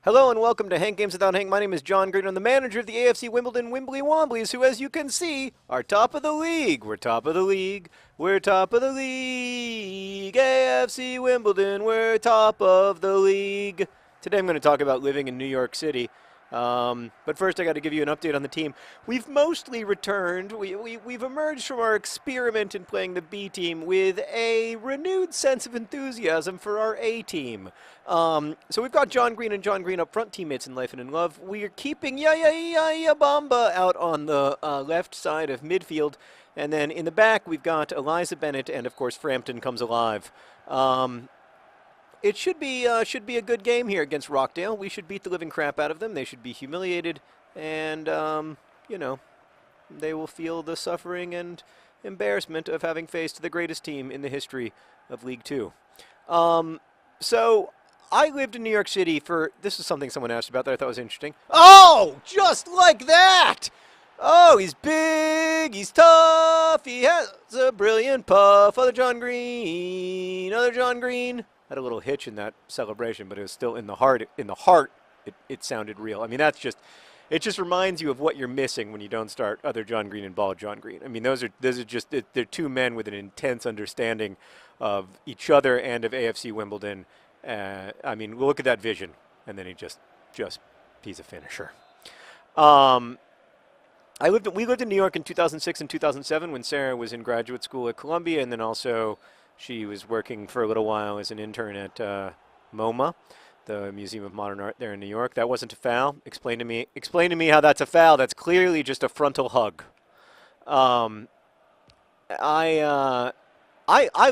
Hello and welcome to Hank Games Without Hank. My name is John Green. I'm the manager of the AFC Wimbledon Womblys Womblys, who, as you can see, are top of the league. We're top of the league. We're top of the league. AFC Wimbledon, we're top of the league. Today I'm going to talk about living in New York City. But first I got to give you an update on the team. We've mostly returned. We've emerged from our experiment in playing the B team with a renewed sense of enthusiasm for our A team. So we've got John Green and John Green up front, teammates in life and in love. We are keeping Yaya Bamba out on the left side of midfield. And then in the back we've got Eliza Bennett and, of course, Frampton comes alive. It should be a good game here against Rochdale. We should beat the living crap out of them. They should be humiliated, and you know, they will feel the suffering and embarrassment of having faced the greatest team in the history of League Two. So I lived in New York City for, this is something someone asked about that I thought was interesting. Oh, just like that! Oh, he's big, he's tough, he has a brilliant puff. Other John Green, other John Green. Had a little hitch in that celebration, but it was still in the heart. In the heart, it sounded real. I mean, it just reminds you of what you're missing when you don't start other John Green and ball John Green. I mean, those are just they're two men with an intense understanding of each other and of AFC Wimbledon. I mean, look at that vision, and then he's a finisher. We lived in New York in 2006 and 2007 when Sarah was in graduate school at Columbia, and then also she was working for a little while as an intern at MoMA, the Museum of Modern Art there in New York. That wasn't a foul. Explain to me how that's a foul. That's clearly just a frontal hug. I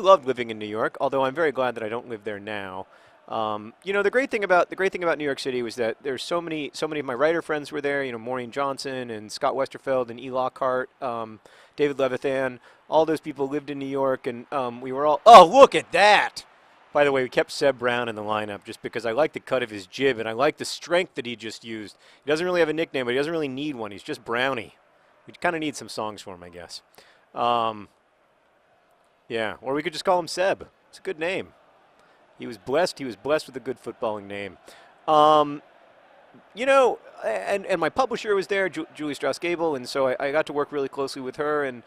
loved living in New York, although I'm very glad that I don't live there now. You know, the great thing about New York City was that there's so many of my writer friends were there. You know, Maureen Johnson and Scott Westerfeld and E. Lockhart, David Levithan. All those people lived in New York, and we were all. Oh, look at that! By the way, we kept Seb Brown in the lineup just because I like the cut of his jib and I like the strength that he just used. He doesn't really have a nickname, but he doesn't really need one. He's just Brownie. We kind of need some songs for him, I guess. Yeah, or we could just call him Seb. It's a good name. He was blessed with a good footballing name. You know, and my publisher was there, Julie Strauss-Gable, and so I got to work really closely with her. And,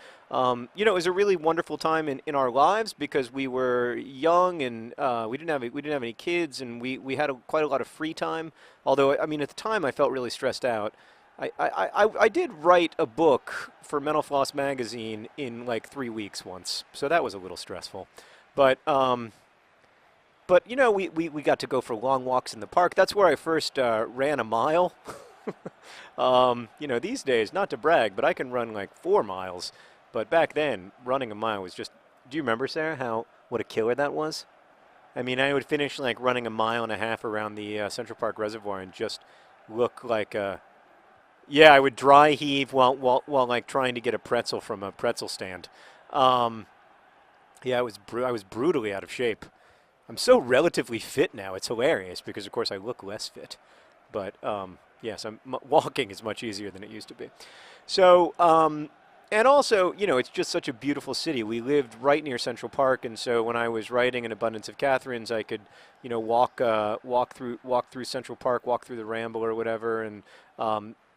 you know, it was a really wonderful time in our lives because we were young and we didn't have any kids, and we had quite a lot of free time. Although, I mean, at the time I felt really stressed out. I did write a book for Mental Floss magazine in like 3 weeks once, so that was a little stressful. But you know, we got to go for long walks in the park. That's where I first ran a mile. You know, these days, not to brag, but I can run like 4 miles. But back then, running a mile was just, do you remember, Sarah, what a killer that was? I mean, I would finish like running 1.5 miles around the Central Park Reservoir and just look like a, yeah, I would dry heave while like trying to get a pretzel from a pretzel stand. Yeah, I was brutally out of shape. I'm so relatively fit now. It's hilarious because, of course, I look less fit. But, yes, walking is much easier than it used to be. So, and also, you know, it's just such a beautiful city. We lived right near Central Park, and so when I was writing An Abundance of Catherines, I could, you know, walk through Central Park, walk through the Ramble or whatever, and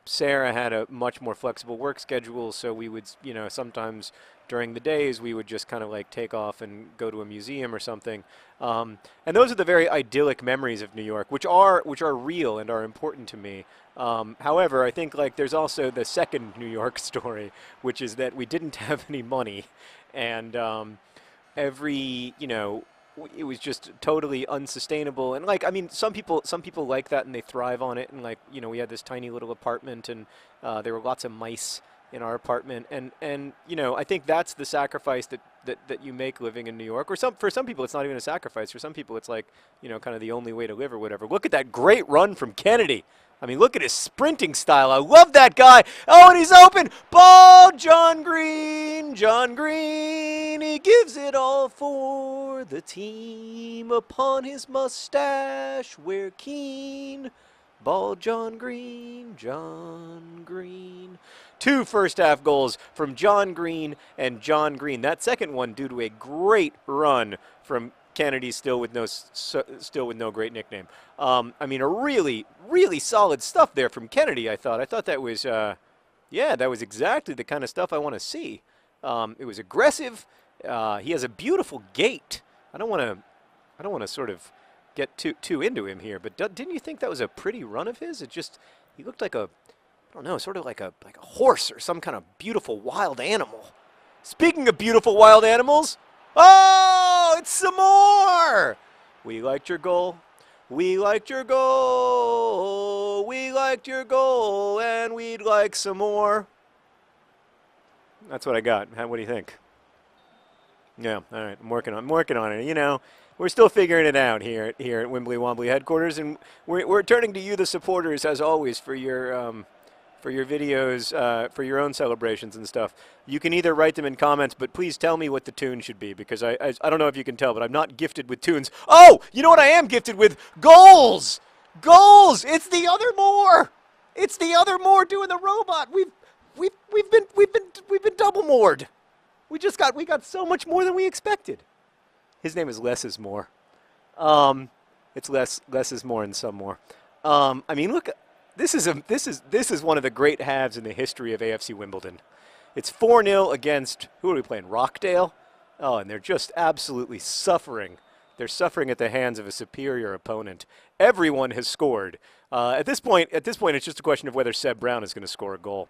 Sarah had a much more flexible work schedule, so we would, you know, sometimes during the days we would just kind of like take off and go to a museum or something. And those are the very idyllic memories of New York, which are real and are important to me. However, I think like there's also the second New York story, which is that we didn't have any money, and you know, it was just totally unsustainable. And like, I mean, some people like that and they thrive on it. And like, you know, we had this tiny little apartment, and there were lots of mice in our apartment. And you know, I think that's the sacrifice that you make living in New York. Or for some people, it's not even a sacrifice. For some people, it's like, you know, kind of the only way to live or whatever. Look at that great run from Kennedy. I mean, look at his sprinting style. I love that guy. Oh, and he's open. Ball, John Green. John Green. He gives it all for the team. Upon his mustache, we're keen. Ball, John Green. John Green. 2 first-half goals from John Green and John Green. That second one due to a great run from Kennedy still with no great nickname. I mean, a really, really solid stuff there from Kennedy. I thought that was, yeah, that was exactly the kind of stuff I want to see. It was aggressive. He has a beautiful gait. I don't want to sort of get too into him here, but didn't you think that was a pretty run of his? He looked like I don't know, sort of like a horse or some kind of beautiful wild animal. Speaking of beautiful wild animals, oh, it's some more. We liked your goal. We liked your goal. We liked your goal, and we'd like some more. That's what I got. What do you think? Yeah, all right. I'm working on it. You know, we're still figuring it out here at Wimbly Wombly headquarters, and we're turning to you, the supporters, as always, for your videos, for your own celebrations and stuff. You can either write them in comments, but please tell me what the tune should be, because I don't know if you can tell, but I'm not gifted with tunes. Oh, you know what I am gifted with? Goals! Goals! It's the other Moore! It's the other Moore doing the robot. We've been double moored. We got so much more than we expected. His name is Less is More. It's less is more and some more. I mean, look, this is one of the great halves in the history of AFC Wimbledon. It's 4-0 against, who are we playing? Rochdale. Oh, and they're just absolutely suffering. They're suffering at the hands of a superior opponent. Everyone has scored. At this point, it's just a question of whether Seb Brown is going to score a goal.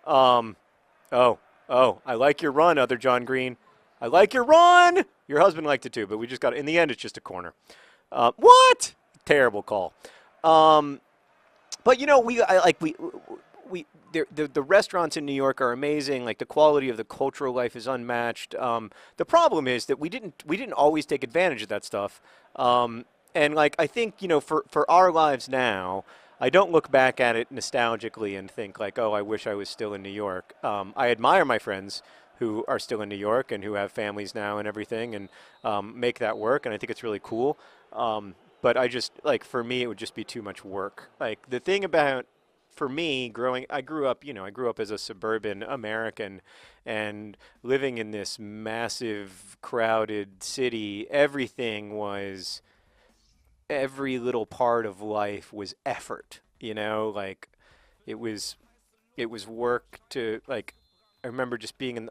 Oh, I like your run, other John Green. I like your run. Your husband liked it too, but we just got, in the end, it's just a corner. What? Terrible call. But you know, the restaurants in New York are amazing. Like, the quality of the cultural life is unmatched. The problem is that we didn't always take advantage of that stuff. And like, I think, you know, for our lives now, I don't look back at it nostalgically and think like, oh, I wish I was still in New York. I admire my friends who are still in New York and who have families now and everything, and make that work, and I think it's really cool. But I just, like, for me, it would just be too much work. Like, the thing about, for me, I grew up as a suburban American, and living in this massive, crowded city, every little part of life was effort, you know, like, it was work to, like, I remember just being in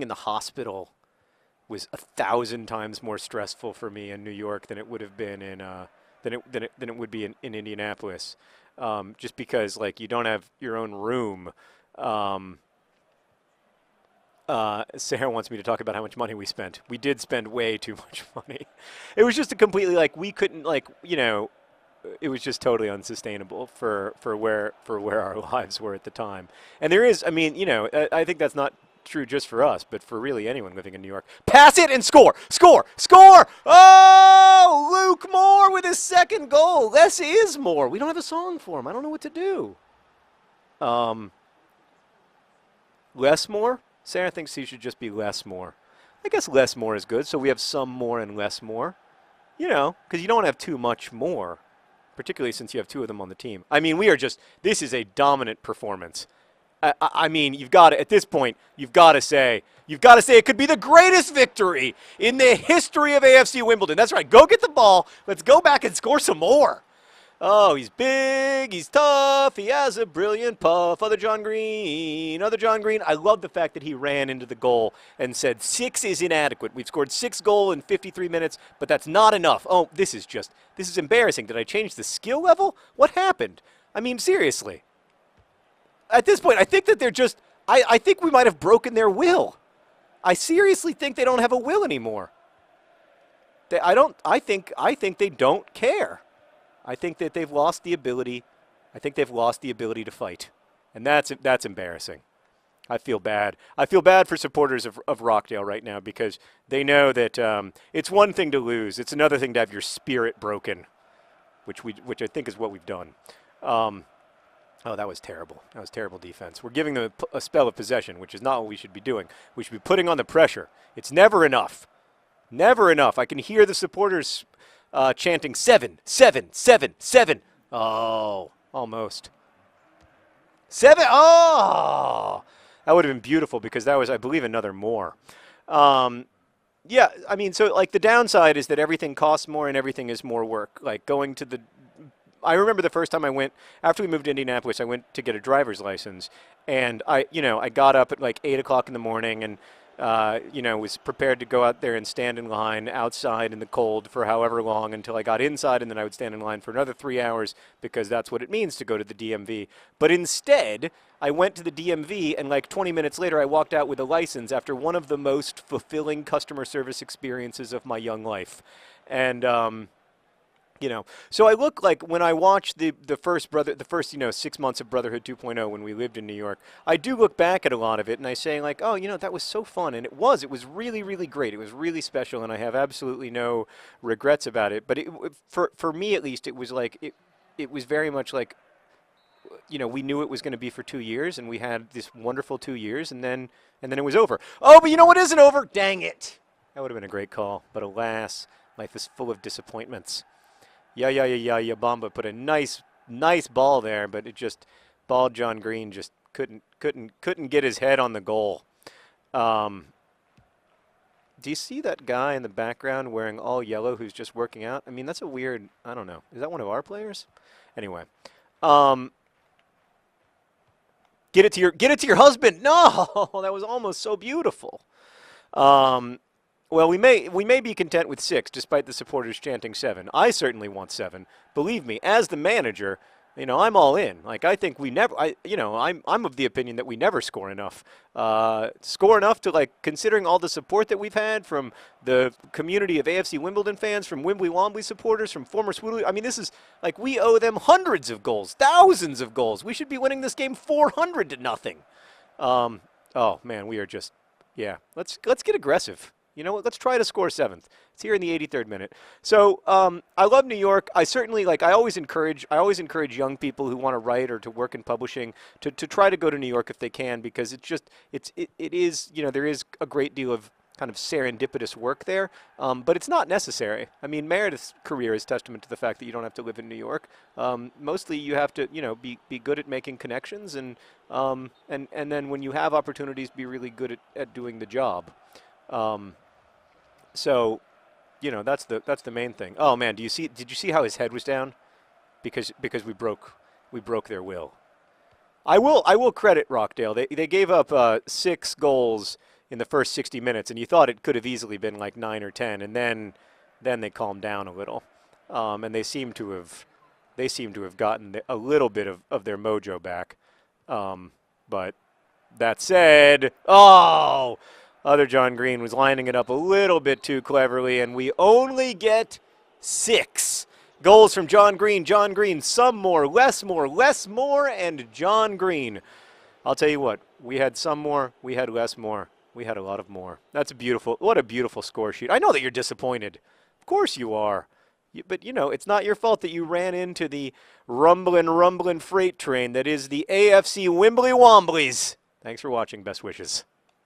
the hospital was 1,000 times more stressful for me in New York than it would have been in than it would be in Indianapolis, just because, like, you don't have your own room. Sarah wants me to talk about how much money we spent. We did spend way too much money. It was just a completely, like, we couldn't, like, you know, it was just totally unsustainable for where our lives were at the time. And there is, I mean, you know, I think that's not true just for us, but for really anyone living in New York. Pass it and score! Score! Score! Oh! Luke Moore with his second goal. Less is more. We don't have a song for him. I don't know what to do. Less more? Sarah thinks he should just be less more. I guess less more is good, so we have some more and less more. You know, because you don't want to have too much more, particularly since you have two of them on the team. I mean, this is a dominant performance. I mean, you've got to, at this point, you've got to say it could be the greatest victory in the history of AFC Wimbledon. That's right. Go get the ball. Let's go back and score some more. Oh, he's big, he's tough, he has a brilliant puff. Other John Green. I love the fact that he ran into the goal and said 6 is inadequate. We've scored 6 goals in 53 minutes, but that's not enough. Oh, this is embarrassing. Did I change the skill level? What happened? I mean, seriously. At this point, I think that they're just, I think we might have broken their will. I seriously think they don't have a will anymore. I think they don't care. I think that they've lost the ability. I think they've lost the ability to fight, and that's embarrassing. I feel bad. I feel bad for supporters of Rochdale right now, because they know that it's one thing to lose. It's another thing to have your spirit broken, which I think is what we've done. Oh, that was terrible. That was terrible defense. We're giving them a spell of possession, which is not what we should be doing. We should be putting on the pressure. It's never enough. Never enough. I can hear the supporters chanting 7, 7, 7, 7. Oh, almost. 7. Oh, that would have been beautiful, because that was, I believe, another more. Yeah, I mean, so like the downside is that everything costs more and everything is more work. Like going to the I remember the first time I went after we moved to Indianapolis. I went to get a driver's license, and I got up at like 8 o'clock in the morning, and was prepared to go out there and stand in line outside in the cold for however long until I got inside, and then I would stand in line for another 3 hours because that's what it means to go to the DMV. But instead, I went to the DMV, and like 20 minutes later, I walked out with a license after one of the most fulfilling customer service experiences of my young life, and. So I look like when I watched the first 6 months of Brotherhood 2.0 when we lived in New York, I do look back at a lot of it and I say like, oh, that was so fun, and it was really, really great. It was really special, and I have absolutely no regrets about it. But for me at least, it was like it was very much like, we knew it was going to be for 2 years, and we had this wonderful 2 years, and then it was over. Oh, but you know what isn't over? Dang it! That would have been a great call, but alas, life is full of disappointments. Yeah, Bamba put a nice ball there, but it just John Green just couldn't get his head on the goal. Do you see that guy in the background wearing all yellow who's just working out? I mean, that's a weird. I don't know. Is that one of our players? Anyway, get it to your husband. No, that was almost so beautiful. Well, we may be content with 6, despite the supporters chanting 7. I certainly want 7. Believe me, as the manager, I'm all in. Like I think we never. I'm of the opinion that we never score enough. Score enough to like considering all the support that we've had from the community of AFC Wimbledon fans, from Wimbly Womblys supporters, from former Swoodley. I mean, this is like we owe them hundreds of goals, thousands of goals. We should be winning this game 400-0. Oh man, we are just Let's get aggressive. You know what? Let's try to score 7th. It's here in the 83rd minute. So I love New York. I certainly I always encourage young people who want to write or to work in publishing to try to go to New York if they can, because it is there is a great deal of kind of serendipitous work there, but it's not necessary. I mean, Meredith's career is testament to the fact that you don't have to live in New York. Mostly you have to be good at making connections, and then when you have opportunities, be really good at doing the job. So, that's the main thing. Oh man, did you see how his head was down? Because we broke their will. I will credit Rochdale. They gave up 6 goals in the first 60 minutes, and you thought it could have easily been like 9 or 10, and then they calmed down a little, and they seem to have gotten a little bit of their mojo back. But that said, other John Green was lining it up a little bit too cleverly, and we only get 6 goals from John Green. John Green, some more, less more, less more, and John Green. I'll tell you what, we had some more, we had less more, we had a lot of more. That's what a beautiful score sheet. I know that you're disappointed. Of course you are. But, it's not your fault that you ran into the rumbling freight train that is the AFC Wimbly Womblys. Thanks for watching. Best wishes.